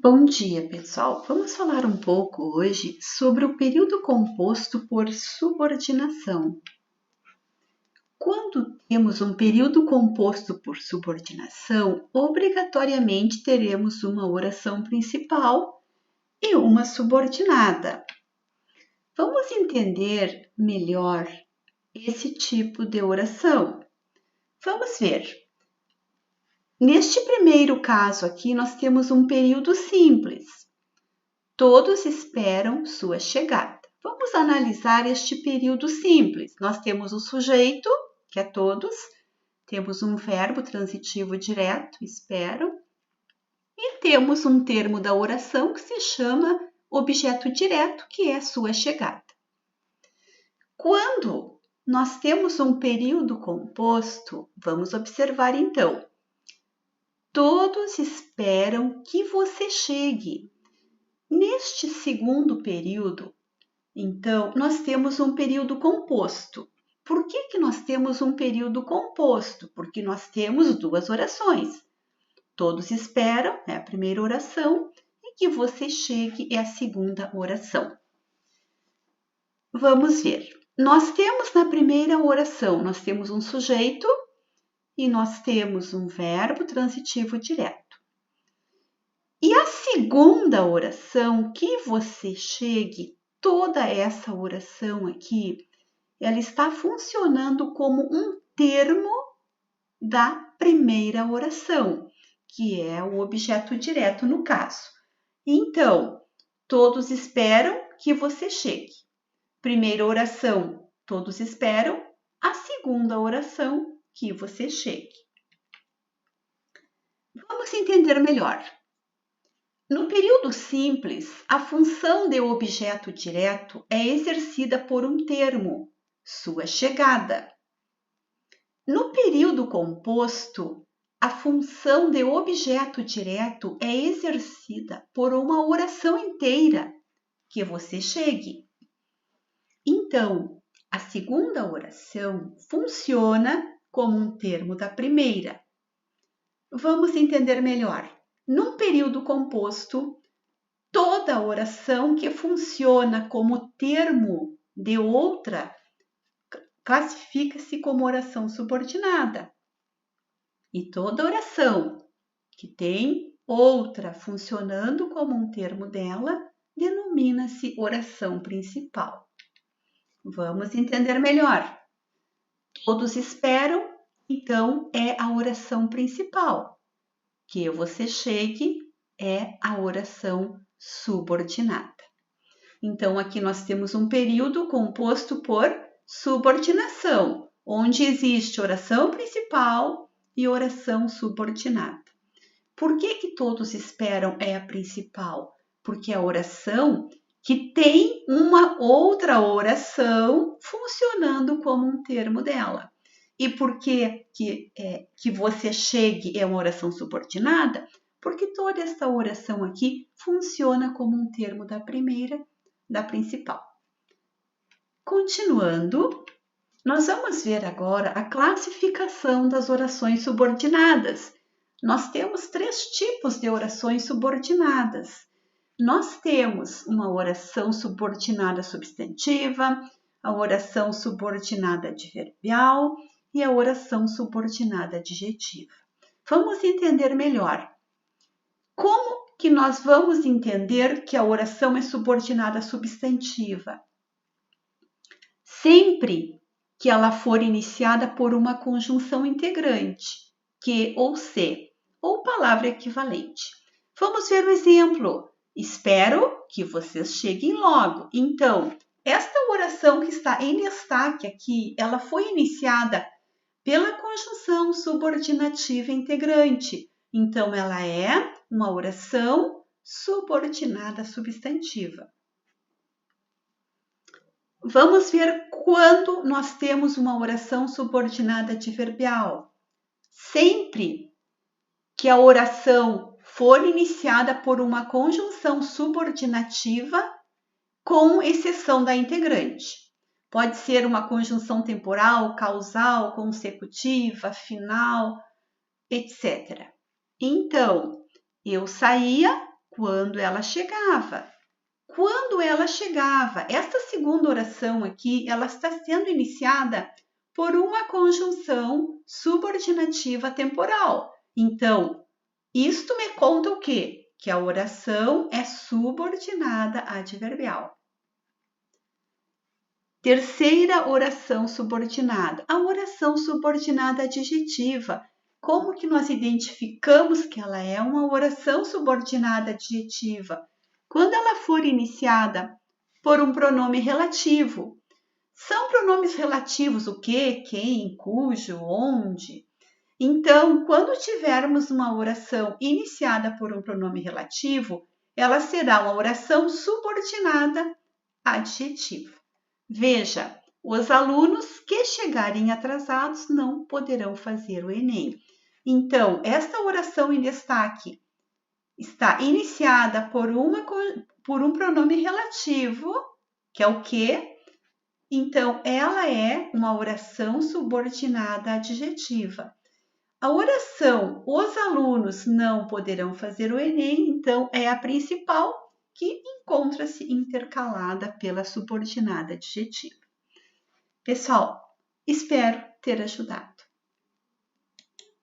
Bom dia, pessoal. Vamos falar um pouco hoje sobre o período composto por subordinação. Quando temos um período composto por subordinação, obrigatoriamente teremos uma oração principal e uma subordinada. Vamos entender melhor esse tipo de oração. Vamos ver. Neste primeiro caso aqui, nós temos um período simples. Todos esperam sua chegada. Vamos analisar este período simples. Nós temos o sujeito, que é todos, temos um verbo transitivo direto, esperam, e temos um termo da oração que se chama objeto direto, que é sua chegada. Quando nós temos um período composto, vamos observar então. Todos esperam que você chegue. Neste segundo período, então, nós temos um período composto. Por que nós temos um período composto? Porque nós temos duas orações. Todos esperam, é a primeira oração, e que você chegue é a segunda oração. Vamos ver. Nós temos na primeira oração, nós temos um sujeito e nós temos um verbo transitivo direto. E a segunda oração, que você chegue, toda essa oração aqui, ela está funcionando como um termo da primeira oração, que é o objeto direto no caso. Então, todos esperam que você chegue. Primeira oração, todos esperam. A segunda oração, que você chegue. Vamos entender melhor. No período simples, a função de objeto direto é exercida por um termo, sua chegada. No período composto, a função de objeto direto é exercida por uma oração inteira, que você chegue. Então, a segunda oração funciona como um termo da primeira. Vamos entender melhor. Num período composto, toda oração que funciona como termo de outra classifica-se como oração subordinada. E toda oração que tem outra funcionando como um termo dela denomina-se oração principal. Vamos entender melhor. Todos esperam, então é a oração principal. Que você chegue é a oração subordinada. Então, aqui nós temos um período composto por subordinação, onde existe oração principal e oração subordinada. Por que todos esperam é a principal? Porque é a oração que tem uma outra oração funcionando como um termo dela. E por que você chegue é uma oração subordinada? Porque toda essa oração aqui funciona como um termo da primeira, da principal. Continuando, nós vamos ver agora a classificação das orações subordinadas. Nós temos 3 tipos de orações subordinadas. Nós temos uma oração subordinada substantiva, a oração subordinada adverbial e a oração subordinada adjetiva. Vamos entender melhor. Como que nós vamos entender que a oração é subordinada substantiva? Sempre que ela for iniciada por uma conjunção integrante, que ou se, ou palavra equivalente. Vamos ver o exemplo. Espero que vocês cheguem logo. Então, esta oração que está em destaque aqui, ela foi iniciada pela conjunção subordinativa integrante. Então, ela é uma oração subordinada substantiva. Vamos ver quando nós temos uma oração subordinada adverbial. Sempre que a oração for iniciada por uma conjunção subordinativa, com exceção da integrante. Pode ser uma conjunção temporal, causal, consecutiva, final, etc. Então, eu saía quando ela chegava. Quando ela chegava. Esta segunda oração aqui, ela está sendo iniciada por uma conjunção subordinativa temporal. Então, isto me conta o quê? Que a oração é subordinada adverbial. Terceira oração subordinada, a oração subordinada adjetiva. Como que nós identificamos que ela é uma oração subordinada adjetiva? Quando ela for iniciada por um pronome relativo. São pronomes relativos o que, quem, cujo, onde. Então, quando tivermos uma oração iniciada por um pronome relativo, ela será uma oração subordinada adjetiva. Veja, os alunos que chegarem atrasados não poderão fazer o Enem. Então, esta oração em destaque está iniciada por um pronome relativo, que é o que. Então, ela é uma oração subordinada adjetiva. A oração os alunos não poderão fazer o Enem, então é a principal, que encontra-se intercalada pela subordinada adjetiva. Pessoal, espero ter ajudado.